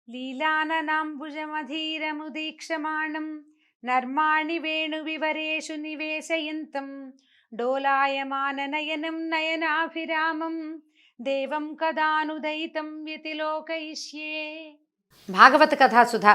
లీలాననాంబుజమధీరముదీక్షమాణం నర్మాణి వేణువివరేషు నివేశయంతం డోలాయమాననయనం నయనాభిరామం దేవం కదానుదయితం వ్యతిలోకయిష్యే. భాగవత కథాసుధ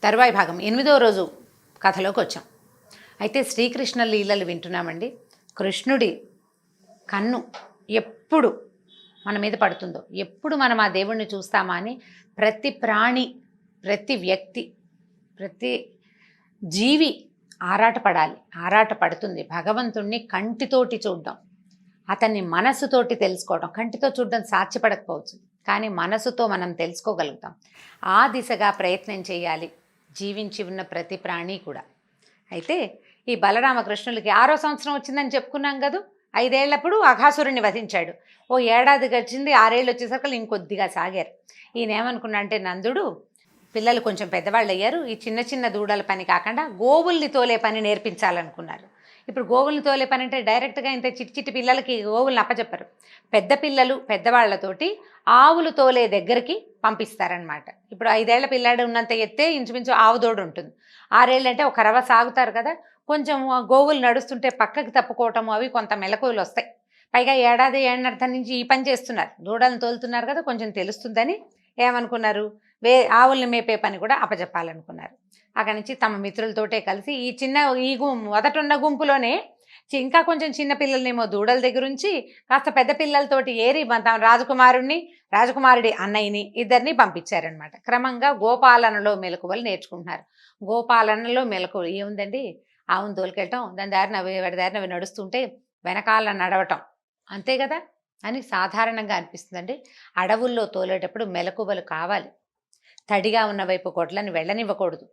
తరువాయి భాగం 8వ రోజు కథలోకి వచ్చాం. అయితే శ్రీకృష్ణ లీలలు వింటున్నామండి. కృష్ణుడి కన్ను ఎప్పుడు మన మీద పడుతుందో, ఎప్పుడు మనం ఆ దేవుణ్ణి చూస్తామా అని ప్రతి ప్రాణి, ప్రతి వ్యక్తి, ప్రతి జీవి ఆరాటపడుతుంది. భగవంతుణ్ణి కంటితోటి చూడడం, అతన్ని మనసుతోటి తెలుసుకోవడం. కంటితో చూడడం సాధ్యపడకపోవచ్చు, కానీ మనసుతో మనం తెలుసుకోగలుగుతాం. ఆ దిశగా ప్రయత్నం చేయాలి జీవించి ఉన్న ప్రతి ప్రాణి కూడా. అయితే ఈ బలరామకృష్ణులకి 6వ సంవత్సరం వచ్చిందని చెప్పుకున్నాం కదా. 5 ఏళ్లప్పుడు అఘాసురుణ్ణి వధించాడు. ఓ ఏడాది గడిచింది, 6 ఏళ్ళు వచ్చేసరికి ఇంకొద్దిగా సాగారు. ఈయన ఏమనుకున్నా అంటే, నందుడు పిల్లలు కొంచెం పెద్దవాళ్ళు అయ్యారు, ఈ చిన్న చిన్న దూడల పని కాకుండా గోవుల్ని తోలే పని నేర్పించాలనుకున్నారు. ఇప్పుడు గోవుల్ని తోలే పని అంటే డైరెక్ట్గా ఇంత చిట్టి పిల్లలకి గోవుల్ని అప్పచెప్పరు. పెద్ద పిల్లలు పెద్దవాళ్లతోటి ఆవులు తోలే దగ్గరికి పంపిస్తారనమాట. ఇప్పుడు 5 ఏళ్ల పిల్లాడు ఉన్నంత ఎత్తే ఇంచుమించు ఆవు దోడు ఉంటుంది. 6 ఏళ్ళు అంటే ఒక రవ సాగుతారు కదా. కొంచెం గోవులు నడుస్తుంటే పక్కకి తప్పుకోవటం అవి కొంత మెలకువలు వస్తాయి. పైగా ఏడాది ఏడనర్థం నుంచి ఈ పని చేస్తున్నారు, దూడలను తోలుతున్నారు కదా, కొంచెం తెలుస్తుందని ఏమనుకున్నారు, ఆవుల్ని మేపే పని కూడా అప్పచెప్పాలనుకున్నారు. అక్కడి నుంచి తమ మిత్రులతోటే కలిసి ఈ మొదటున్న గుంపులోనే ఇంకా కొంచెం చిన్న పిల్లలనేమో దూడల దగ్గర ఉంచి కాస్త పెద్ద పిల్లలతోటి ఏరి తమ రాజకుమారుడి అన్నయ్యని ఇద్దరిని పంపించారనమాట. క్రమంగా గోపాలనలో మెలకువలు నేర్చుకుంటున్నారు. గోపాలనలో మెలకువలు ఏముందండి, ఆవును తోలుకెళ్ళటం, వాడి దారిన అవి నడుస్తుంటే వెనకాల నడవటం, అంతే కదా అని సాధారణంగా అనిపిస్తుందండి. అడవుల్లో తోలేటప్పుడు మెలకువలు కావాలి. తడిగా ఉన్న వైపు గొడ్లని వెళ్ళనివ్వకూడదు.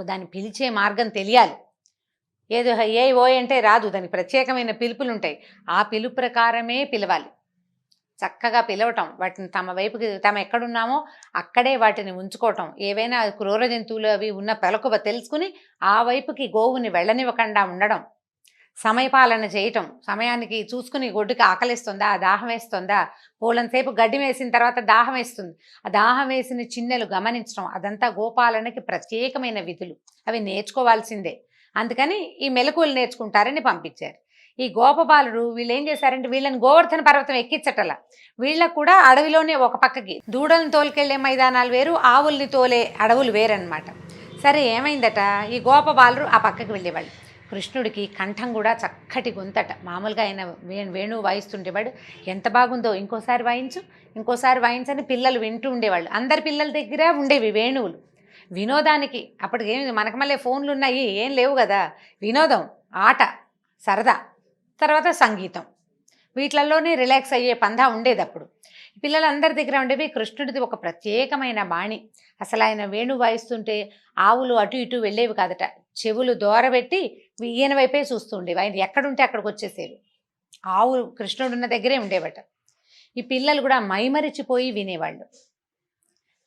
దాన్ని పిలిచే మార్గం తెలియాలి. ఏదో ఏ ఓయ్ అంటే రాదు, దానికి ప్రత్యేకమైన పిలుపులు ఉంటాయి. ఆ పిలుపు ప్రకారమే పిలవాలి. చక్కగా పిలవటం, వాటిని తమ వైపుకి తాము ఎక్కడున్నామో అక్కడే వాటిని ఉంచుకోవటం. ఏవైనా క్రూర జంతువులు అవి ఉన్న పెలకువ తెలుసుకుని ఆ వైపుకి గోవుని వెళ్ళనివ్వకుండా ఉండడం. సమయపాలన చేయటం, సమయానికి చూసుకుని గొడ్డుకి ఆకలిస్తుందా, దాహం వేస్తుందా, పూలంతసేపు గడ్డి వేసిన తర్వాత దాహం వేస్తుంది, ఆ దాహం వేసిన చిన్నెలు గమనించడం, అదంతా గోపాలనకి ప్రత్యేకమైన విధులు. అవి నేర్చుకోవాల్సిందే. అందుకని ఈ మెలకువలు నేర్చుకుంటారని పంపించారు. ఈ గోపబాలుడు వీళ్ళు ఏం చేశారంటే, వీళ్ళని గోవర్ధన పర్వతం ఎక్కించటలా, వీళ్ళకు కూడా అడవిలోనే ఒక పక్కకి దూడలను తోలుకెళ్లే మైదానాలు వేరు, ఆవుల్ని తోలే అడవులు వేరనమాట. సరే ఏమైందట, ఈ గోపబాలుడు ఆ పక్కకి వెళ్ళేవాళ్ళు. కృష్ణుడికి కంఠం కూడా చక్కటి గొంతట. మామూలుగా ఆయన వేణువు వాయిస్తుండేవాడు. ఎంత బాగుందో, ఇంకోసారి వాయించని పిల్లలు వింటూ ఉండేవాళ్ళు. అందరి పిల్లల దగ్గర ఉండేవి వేణువులు. వినోదానికి అప్పటికి మనకు మళ్ళీ ఫోన్లు ఉన్నాయి, ఏం లేవు కదా. వినోదం, ఆట, సరదా, తర్వాత సంగీతం, వీటిలలోనే రిలాక్స్ అయ్యే పందా ఉండేది అప్పుడు. పిల్లలందరి దగ్గర ఉండేవి. కృష్ణుడిది ఒక ప్రత్యేకమైన బాణి. అసలు ఆయన వేణు వాయిస్తుంటే ఆవులు అటు ఇటు వెళ్ళేవి కాదట. చెవులు దోరబెట్టి ఈయన వైపే చూస్తూ ఉండేవి. ఆయన ఎక్కడుంటే అక్కడికి వచ్చేసేవి. ఆవు కృష్ణుడున్న దగ్గరే ఉండేవట. ఈ పిల్లలు కూడా మైమరిచిపోయి వినేవాళ్ళు.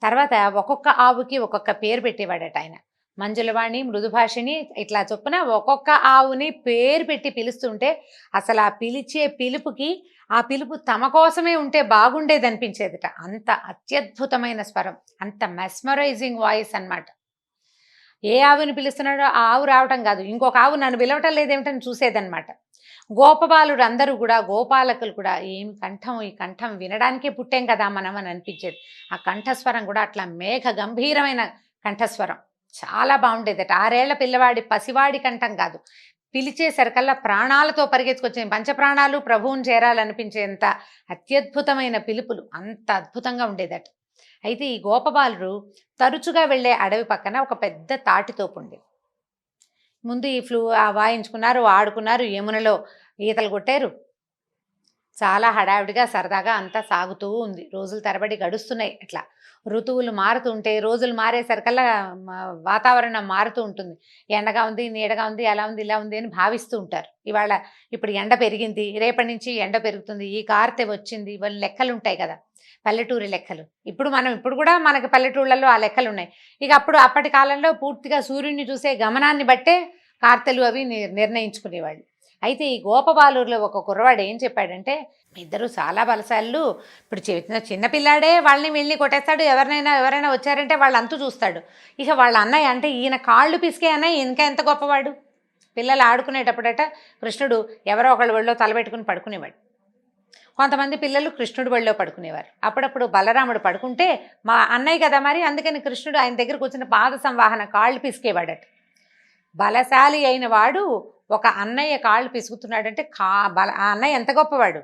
తర్వాత ఒక్కొక్క ఆవుకి ఒక్కొక్క పేరు పెట్టేవాడట ఆయన. మంజులవాణి, మృదుభాషిణి, ఇట్లా చొప్పున ఒక్కొక్క ఆవుని పేరు పెట్టి పిలుస్తుంటే అసలు ఆ పిలిచే పిలుపుకి ఆ పిలుపు తమ కోసమే ఉంటే బాగుండేది అనిపించేదిట. అంత అత్యద్భుతమైన స్వరం, అంత మెస్మరైజింగ్ వాయిస్ అన్నమాట. ఏ ఆవుని పిలుస్తున్నాడో ఆ ఆవు రావటం కాదు, ఇంకొక ఆవు నన్ను పిలవటం లేదేమిటని చూసేదన్నమాట. గోపబాలుడు అందరూ కూడా, గోపాలకులు కూడా, ఏమి కంఠం, ఈ కంఠం వినడానికే పుట్టాం కదా మనం అని అనిపించేది. ఆ కంఠస్వరం కూడా అట్లా మేఘ గంభీరమైన కంఠస్వరం, చాలా బాగుండేదట. 6 ఏళ్ల పిల్లవాడి పసివాడి కంఠం కాదు, పిలిచేసరికల్లా ప్రాణాలతో పరిగెత్తుకొచ్చే పంచప్రాణాలు ప్రభువుని చేరాలనిపించేంత అత్యద్భుతమైన పిలుపులు, అంత అద్భుతంగా ఉండేదట. అయితే ఈ గోపబాలుడు తరచుగా వెళ్ళే అడవి పక్కన ఒక పెద్ద తాటితోపు ఉండేది. ముందు ఈ వాయించుకున్నారు, ఆడుకున్నారు, యమునలో ఈతలు కొట్టారు. చాలా హడావిడిగా సరదాగా అంతా సాగుతూ ఉంది. రోజుల తరబడి గడుస్తున్నాయి. అట్లా ఋతువులు మారుతుంటే, రోజులు మారేసరికల్లా వాతావరణం మారుతూ ఉంటుంది. ఎండగా ఉంది, నీడగా ఉంది, అలా ఉంది, ఇలా ఉంది అని భావిస్తూ ఉంటారు. ఇప్పుడు ఎండ పెరిగింది, రేపటి నుంచి ఎండ పెరుగుతుంది, ఈ కార్తె వచ్చింది, ఇవన్నీ లెక్కలు ఉంటాయి కదా, పల్లెటూరి లెక్కలు. ఇప్పుడు కూడా మనకి పల్లెటూళ్ళల్లో ఆ లెక్కలు ఉన్నాయి. ఇక అప్పటి కాలంలో పూర్తిగా సూర్యుడిని చూసే గమనాన్ని బట్టే కార్తెలు అవి నిర్ణయించుకునేవాళ్ళు. అయితే ఈ గోపబాలురులో ఒక కుర్రవాడు ఏం చెప్పాడంటే, ఇద్దరు చాలా బలశాలు, ఇప్పుడు చిన్న పిల్లాడే వాళ్ళని వీళ్ళని కొట్టేస్తాడు, ఎవరైనా వచ్చారంటే వాళ్ళ అంతు చూస్తాడు. ఇక వాళ్ళ అన్నయ్య అంటే ఈయన కాళ్ళు పిసికే అన్నయ్య ఇంకా ఎంత గొప్పవాడు. పిల్లలు ఆడుకునేటప్పుడట కృష్ణుడు ఎవరో ఒకళ్ళు ఒళ్ళో తలబెట్టుకుని పడుకునేవాడు. కొంతమంది పిల్లలు కృష్ణుడు ఒళ్ళో పడుకునేవారు. అప్పుడప్పుడు బలరాముడు పడుకుంటే మా అన్నయ్య కదా మరి, అందుకని కృష్ణుడు ఆయన దగ్గర కూర్చుని పాద సంవాహన కాళ్ళు పిసికేవాడట. బలశాలి అయిన వాడు ఒక అన్నయ్య కాళ్ళు పిసుకుతున్నాడంటే ఆ అన్నయ్య ఎంత గొప్పవాడు,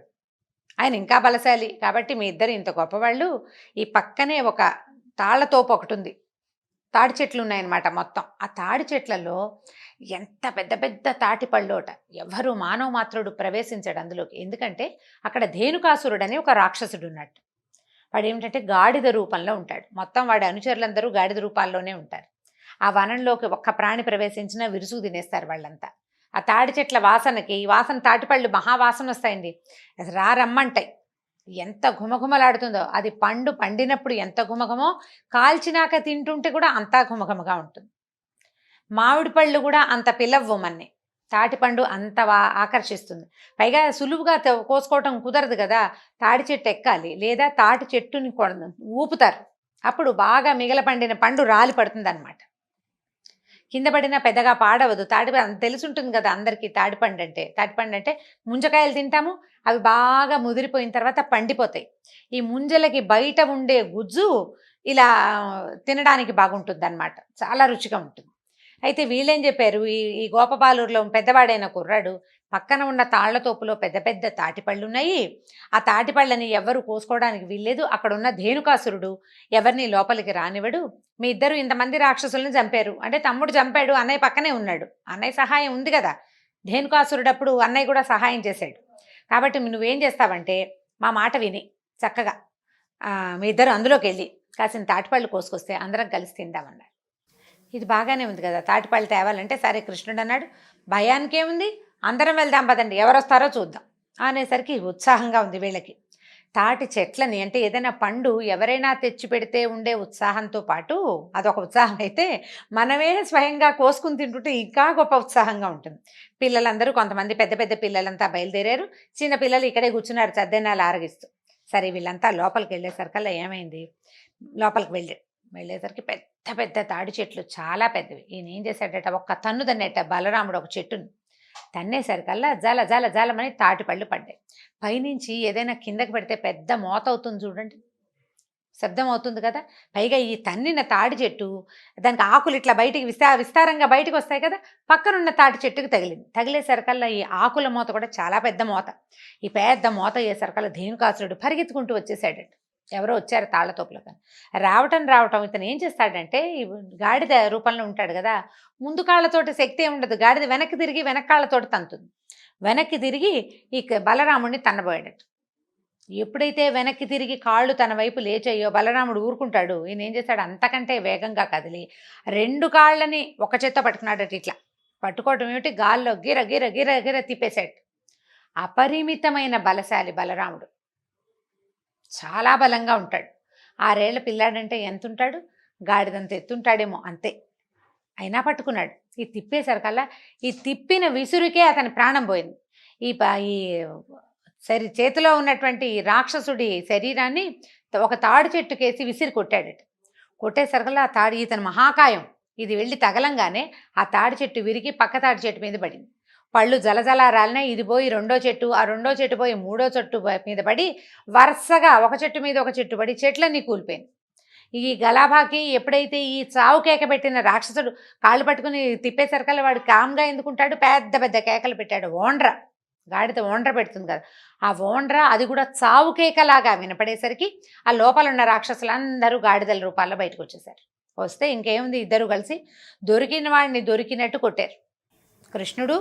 ఆయన ఇంకా బలశాలి. కాబట్టి మీ ఇద్దరు ఇంత గొప్పవాళ్ళు. ఈ పక్కనే ఒక తాళ్లతోపు ఒకటి ఉంది, తాడి చెట్లు ఉన్నాయన్నమాట మొత్తం. ఆ తాడి చెట్లలో ఎంత పెద్ద పెద్ద తాటి పళ్ళోట, ఎవరు మానవ మాత్రుడు ప్రవేశించాడు అందులోకి. ఎందుకంటే అక్కడ ధేనుకాసురుడు అని ఒక రాక్షసుడు ఉన్నట్టు. వాడు ఏమిటంటే గాడిద రూపంలో ఉంటాడు. మొత్తం వాడి అనుచరులందరూ గాడిద రూపాల్లోనే ఉంటారు. ఆ వనంలోకి ఒక్క ప్రాణి ప్రవేశించినా విరుసుకు తినేస్తారు వాళ్ళంతా. ఆ తాడి చెట్ల వాసనకి, ఈ వాసన తాటిపళ్ళు మహావాసన వస్తాయండి, రమ్మంటాయి. ఎంత ఘుమఘుమలాడుతుందో. అది పండినప్పుడు ఎంత ఘుమఘమో, కాల్చినాక తింటుంటే కూడా అంతా ఘుమఘమగా ఉంటుంది. మామిడి పళ్ళు కూడా అంత పిల్లవ్వు మన్ని, తాటిపండు అంత ఆకర్షిస్తుంది. పైగా సులువుగా కోసుకోవటం కుదరదు కదా, తాడి చెట్టు ఎక్కాలి, లేదా తాటి చెట్టుని ఊపుతారు. అప్పుడు బాగా మిగల పండిన పండు రాలి పడుతుంది అనమాట. కింద పడినా పెద్దగా పాడవదు. తెలుసుంటుంది కదా అందరికీ తాటిపండు అంటే ముంజకాయలు తింటాము, అవి బాగా ముదిరిపోయిన తర్వాత పండిపోతాయి. ఈ ముంజలకి బయట ఉండే గుజ్జు ఇలా తినడానికి బాగుంటుంది అనమాట, చాలా రుచిగా ఉంటుంది. అయితే వీళ్ళేం చెప్పారు, ఈ గోపబాలూరులో పెద్దవాడైన కుర్రాడు పక్కన ఉన్న తాళ్లతోపులో పెద్ద పెద్ద తాటిపళ్ళు ఉన్నాయి. ఆ తాటిపళ్ళని ఎవరు కోసుకోవడానికి వీల్లేదు. అక్కడ ఉన్న ధేనుకాసురుడు ఎవరిని లోపలికి రానివ్వడు. మీ ఇద్దరు ఇంతమంది రాక్షసులను చంపారు అంటే, తమ్ముడు చంపాడు, అన్నయ్య పక్కనే ఉన్నాడు, అన్నయ్య సహాయం ఉంది కదా. ధేనుకాసురుడు అప్పుడు అన్నయ్య కూడా సహాయం చేశాడు. కాబట్టి నువ్వేం చేస్తావంటే మా మాట విని చక్కగా మీ ఇద్దరు అందులోకి వెళ్ళి కాసిన తాటిపళ్ళు కోసుకొస్తే అందరం కలిసి తిందామన్నారు. ఇది బాగానే ఉంది కదా, తాటిపళ్ళు తేవాలంటే సరే కృష్ణుడు అన్నాడు, భయానికి ఏముంది, అందరం వెళ్దాం పదండి, ఎవరు వస్తారో చూద్దాం అనేసరికి ఉత్సాహంగా ఉంది వీళ్ళకి. తాటి చెట్లని అంటే ఏదైనా పండు ఎవరైనా తెచ్చి పెడితే ఉండే ఉత్సాహంతో పాటు అదొక ఉత్సాహం అయితే, మనమే స్వయంగా కోసుకుని తింటుంటే ఇంకా గొప్ప ఉత్సాహంగా ఉంటుంది. పిల్లలందరూ కొంతమంది పెద్ద పెద్ద పిల్లలంతా బయలుదేరారు, చిన్న పిల్లలు ఇక్కడే కూర్చున్నారు చద్దనాలు ఆరగిస్తూ. సరే వీళ్ళంతా లోపలికి వెళ్ళేసరికల్లా ఏమైంది, లోపలికి వెళ్ళేసరికి పెద్ద పెద్ద తాడి చెట్లు చాలా పెద్దవి. ఈయన ఏం చేశాడట, ఒక్క తన్ను తన్నేట బలరాముడు ఒక చెట్టుని. తన్నేసరికల్లా జల జల జలమని తాటిపళ్ళు పడ్డాయి. పైనుంచి ఏదైనా కిందకి పెడితే పెద్ద మోత అవుతుంది చూడండి, శబ్దం అవుతుంది కదా. పైగా ఈ తన్నిన తాడి చెట్టు, దానికి ఆకులు ఇట్లా బయటికి విస్తారంగా బయటకు వస్తాయి కదా, పక్కనున్న తాటి చెట్టుకు తగిలేసరికల్లా ఈ ఆకుల మోత కూడా చాలా పెద్ద మోత. ఈ పెద్ద మోత అయ్యేసరికల్లా ధేనుకాసురుడు పరిగెత్తుకుంటూ వచ్చేసాడట. ఎవరో వచ్చారు తాళ్లతోపులో. కానీ రావటం ఇతను ఏం చేస్తాడంటే, ఈ గాడిద రూపంలో ఉంటాడు కదా, ముందు కాళ్ళతోటి శక్తి ఏమి ఉండదు, గాడిద వెనక్కి తిరిగి వెనకాళ్ళతోటి తంతుంది. వెనక్కి తిరిగి ఈ బలరాముడిని తన్నబోయాడట. ఎప్పుడైతే వెనక్కి తిరిగి కాళ్ళు తన వైపు లేచాయో బలరాముడు ఊరుకుంటాడు. ఈయన ఏం చేస్తాడు, అంతకంటే వేగంగా కదిలి 2 కాళ్ళని ఒక చేత్తో పట్టుకున్నాడట. ఇట్లా పట్టుకోవటం ఏమిటి, గాల్లో గిర గిర గిర గిర తిప్పేశాడు. అపరిమితమైన బలశాలి బలరాముడు, చాలా బలంగా ఉంటాడు. 6 ఏళ్ల పిల్లాడంటే ఎంత ఉంటాడు, గాడిదంత ఎత్తుంటాడేమో అంతే. అయినా పట్టుకున్నాడు. ఈ తిప్పేసరికల్లా ఈ తిప్పిన విసురుకే అతని ప్రాణం పోయింది. ఈ చేతిలో ఉన్నటువంటి రాక్షసుడి శరీరాన్ని ఒక తాడి చెట్టుకేసి విసిరి కొట్టాడట. కొట్టేసరికల్లా ఆ తాడి, ఇతని మహాకాయం ఇది వెళ్ళి తగలంగానే ఆ తాడి చెట్టు విరిగి పక్క తాడి చెట్టు మీద పడింది. పళ్ళు జలజల రాలినాయి. ఇది పోయి 2వ చెట్టు, ఆ 2వ చెట్టు పోయి 3వ చెట్టు మీద పడి వరుసగా ఒక చెట్టు మీద ఒక చెట్టు పడి చెట్లన్నీ కూలిపోయింది. ఈ గలాభాకి ఎప్పుడైతే ఈ చావు కేక పెట్టిన రాక్షసుడు కాళ్ళు పట్టుకుని తిప్పేసరికల్లా వాడు కామ్గా ఎందుకుంటాడు, పెద్ద పెద్ద కేకలు పెట్టాడు. ఓండ్ర, గాడిద ఓండ్ర పెడుతుంది కదా, ఆ ఓండ్ర అది కూడా చావు కేకలాగా వినపడేసరికి ఆ లోపల ఉన్న రాక్షసులందరూ గాడిదల రూపాల్లో బయటకు వచ్చేసారు. వస్తే ఇంకేముంది, ఇద్దరు కలిసి దొరికిన వాడిని దొరికినట్టు కొట్టారు. కృష్ణుడు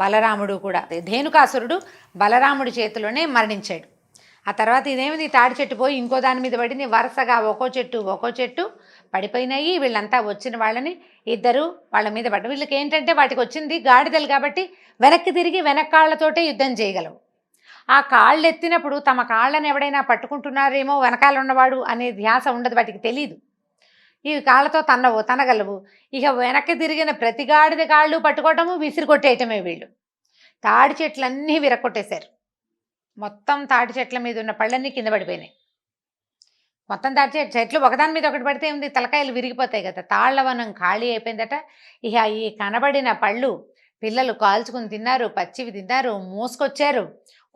బలరాముడు కూడా. ధేనుకాసురుడు బలరాముడి చేతిలోనే మరణించాడు. ఆ తర్వాత ఇదేమిది, తాడి చెట్టు పోయి ఇంకో దాని మీద పడింది. వరుసగా ఒక్కో చెట్టు పడిపోయినాయి. వీళ్ళంతా వచ్చిన వాళ్ళని ఇద్దరు వాళ్ళ మీద పడ్డ. వీళ్ళకి ఏంటంటే వాటికి వచ్చింది గాడిదలు కాబట్టి వెనక్కి తిరిగి వెనకాళ్లతోటే యుద్ధం చేయగలవు. ఆ కాళ్ళు ఎత్తినప్పుడు తమ కాళ్ళని ఎవడైనా పట్టుకుంటున్నారేమో వెనకాల ఉన్నవాడు అనే ధ్యాస ఉండదు, వాటికి తెలీదు. ఈ కాళ్ళతో తనగలవు. ఇక వెనక్కి తిరిగిన ప్రతి గాడిద కాళ్ళు పట్టుకోవటము, విసిరి కొట్టేయటమే వీళ్ళు. తాడి చెట్లన్నీ విరక్కొట్టేశారు. మొత్తం తాటి చెట్ల మీద ఉన్న పళ్ళన్నీ కింద పడిపోయినాయి. మొత్తం తాటి చెట్లు ఒకదాని మీద ఒకటి పడితే ఉంది, తలకాయలు విరిగిపోతాయి కదా! తాళ్లవనం ఖాళీ అయిపోయిందట. ఇక ఈ కనబడిన పళ్ళు పిల్లలు కాల్చుకుని తిన్నారు, పచ్చివి తిన్నారు, మోసుకొచ్చారు.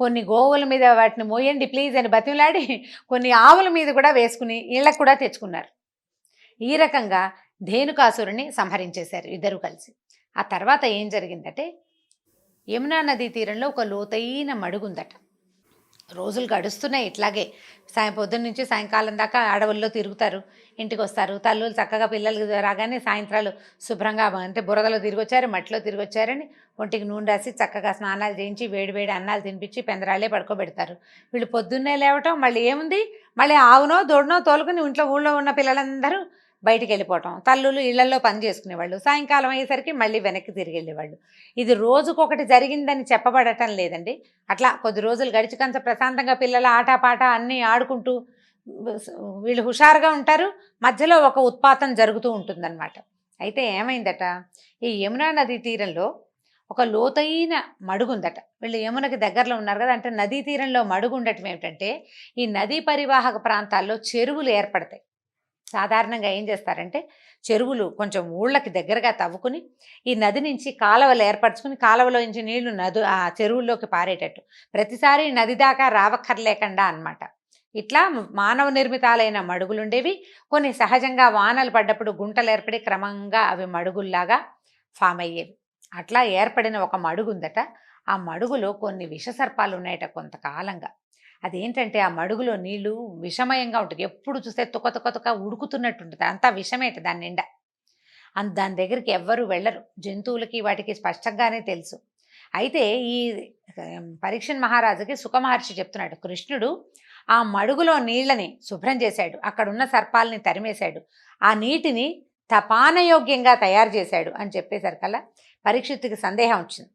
కొన్ని గోవుల మీద వాటిని మోయండి ప్లీజ్ అని బతిమలాడి కొన్ని ఆవుల మీద కూడా వేసుకుని ఇళ్ళకు కూడా తెచ్చుకున్నారు. ఈ రకంగా ధేనుకాసురుని సంహరించేశారు ఇద్దరు కలిసి. ఆ తర్వాత ఏం జరిగిందంటే, యమునా నదీ తీరంలో ఒక లోతైన మడుగుందట. రోజులు గడుస్తున్నాయి ఇట్లాగే. పొద్దున్న నుంచి సాయంకాలం దాకా అడవుల్లో తిరుగుతారు, ఇంటికి వస్తారు. తల్లులు చక్కగా పిల్లలు రాగానే సాయంత్రాలు శుభ్రంగా అంటే బురదలో తిరిగొచ్చారు, మట్టిలో తిరిగొచ్చారని ఒంటికి నూనె రాసి చక్కగా స్నానాలు చేయించి వేడి వేడి అన్నాలు తినిపించి పెందరాళ్ళే పడుకోబెడతారు. వీళ్ళు పొద్దున్నే లేవటం, మళ్ళీ ఏముంది, మళ్ళీ ఆవునో దూడనో తోలుకుని ఊళ్ళో ఉన్న పిల్లలందరూ బయటికి వెళ్ళిపోవటం. తల్లులు ఇళ్లలో పని చేసుకునేవాళ్ళు. సాయంకాలం అయ్యేసరికి మళ్ళీ వెనక్కి తిరిగి వెళ్ళేవాళ్ళు. ఇది రోజుకొకటి జరిగిందని చెప్పబడటం లేదండి. అట్లా కొద్ది రోజులు గడిచి కొంచెం ప్రశాంతంగా పిల్లల ఆటపాట అన్నీ ఆడుకుంటూ వీళ్ళు హుషారుగా ఉంటారు. మధ్యలో ఒక ఉత్పాతం జరుగుతూ ఉంటుందన్నమాట. అయితే ఏమైందట, ఈ యమునా నదీ తీరంలో ఒక లోతైన మడుగుందట. వీళ్ళు యమునకి దగ్గరలో ఉన్నారు కదా, అంటే నదీ తీరంలో మడుగు ఉండటం ఏమిటంటే, ఈ నదీ పరివాహక ప్రాంతాల్లో చెరువులు ఏర్పడతాయి. సాధారణంగా ఏం చేస్తారంటే, చెరువులు కొంచెం ఊళ్ళకి దగ్గరగా తవ్వుకుని ఈ నది నుంచి కాలువలు ఏర్పరచుకుని కాలువలో నుంచి నీళ్లు ఆ చెరువుల్లోకి పారేటట్టు ప్రతిసారి నది దాకా రావక్కర్లేకుండా అన్నమాట. ఇట్లా మానవ నిర్మితాలైన మడుగులుండేవి. కొన్ని సహజంగా వానలు పడ్డప్పుడు గుంటలు ఏర్పడి క్రమంగా అవి మడుగుల్లాగా ఫామ్ అయ్యేవి. అట్లా ఏర్పడిన ఒక మడుగుందట. ఆ మడుగులో కొన్ని విషసర్పాలు ఉన్నాయట కొంతకాలంగా. అదేంటంటే ఆ మడుగులో నీళ్లు విషమయంగా ఉంటుంది. ఎప్పుడు చూస్తే తుక ఉడుకుతున్నట్టు ఉంటుంది. అంతా విషమేట దాని నిండా. దాని దగ్గరికి ఎవ్వరూ వెళ్ళరు. జంతువులకి వాటికి స్పష్టంగానే తెలుసు. అయితే ఈ పరీక్షన్ మహారాజుకి సుఖమహర్షి చెప్తున్నాడు, కృష్ణుడు ఆ మడుగులో నీళ్ళని శుభ్రం చేశాడు, అక్కడున్న సర్పాలని తరిమేశాడు, ఆ నీటిని తపానయోగ్యంగా తయారు చేశాడు అని చెప్పేసరికల్లా పరీక్షిత్తుకి సందేహం వచ్చింది.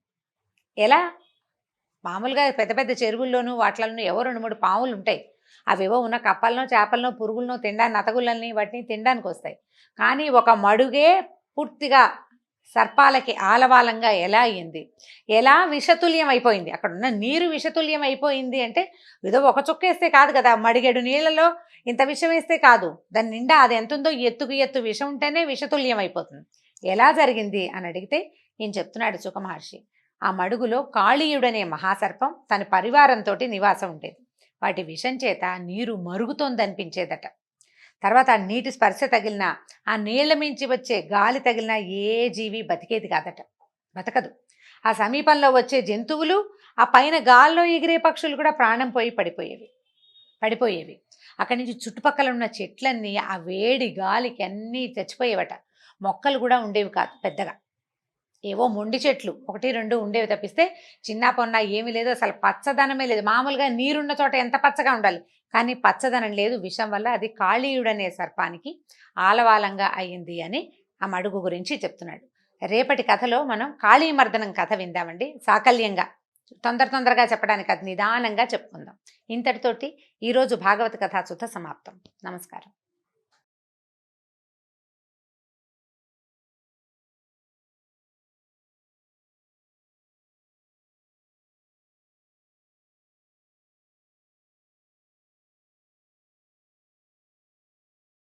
ఎలా? మామూలుగా పెద్ద పెద్ద చెరువుల్లోనూ వాటిలోనూ ఏవో 2-3 పాములు ఉంటాయి. అవేవో ఉన్న కప్పలనో చేపలనో పురుగులనో తినడానికి నతగుళ్ళని వాటిని తినడానికి వస్తాయి. కానీ ఒక మడుగే పూర్తిగా సర్పాలకి ఆలవాలంగా ఎలా అయ్యింది, ఎలా విషతుల్యం అయిపోయింది, అక్కడున్న నీరు విషతుల్యం అయిపోయింది అంటే ఏదో ఒక చుక్క వేస్తే కాదు కదా, మడిగేడు నీళ్ళలో ఇంత విషం వేస్తే కాదు, దాని నిండా అది ఎంత ఉందో ఎత్తుకు ఎత్తు విషం ఉంటేనే విషతుల్యం అయిపోతుంది. ఎలా జరిగింది అని అడిగితే ఈయన చెప్తున్నాడు సుఖమహర్షి, ఆ మడుగులో కాళీయుడనే మహాసర్పం తన పరివారంతో నివాసం ఉండేది. వాటి విషం చేత నీరు మరుగుతోందనిపించేదట. తర్వాత ఆ నీటి స్పర్శ తగిలిన, ఆ నీళ్ల మించి వచ్చే గాలి తగిలిన ఏ జీవి బతికేది కాదట, బతకదు. ఆ సమీపంలో వచ్చే జంతువులు, ఆ పైన గాల్లో ఎగిరే పక్షులు కూడా ప్రాణం పోయి పడిపోయేవి. అక్కడి నుంచి చుట్టుపక్కల ఉన్న చెట్లన్నీ ఆ వేడి గాలికి అన్నీ చచ్చిపోయేవట. మొక్కలు కూడా ఉండేవి కాదు పెద్దగా. ఏవో మొండి చెట్లు 1-2 ఉండేవి తప్పిస్తే చిన్న పొన్న ఏమీ లేదు. అసలు పచ్చదనమే లేదు. మామూలుగా నీరున్న చోట ఎంత పచ్చగా ఉండాలి, కానీ పచ్చదనం లేదు. విషం వల్ల అది కాళీయుడనే సర్పానికి ఆలవాలంగా అయ్యింది అని ఆ మడుగు గురించి చెప్తున్నాడు. రేపటి కథలో మనం కాళీమర్దనం కథ విందామండి. సాకల్యంగా తొందరగా చెప్పడానికి అది నిదానంగా చెప్పుకుందాం. ఇంతటితోటి ఈరోజు భాగవత కథాసుధ సమాప్తం. నమస్కారం.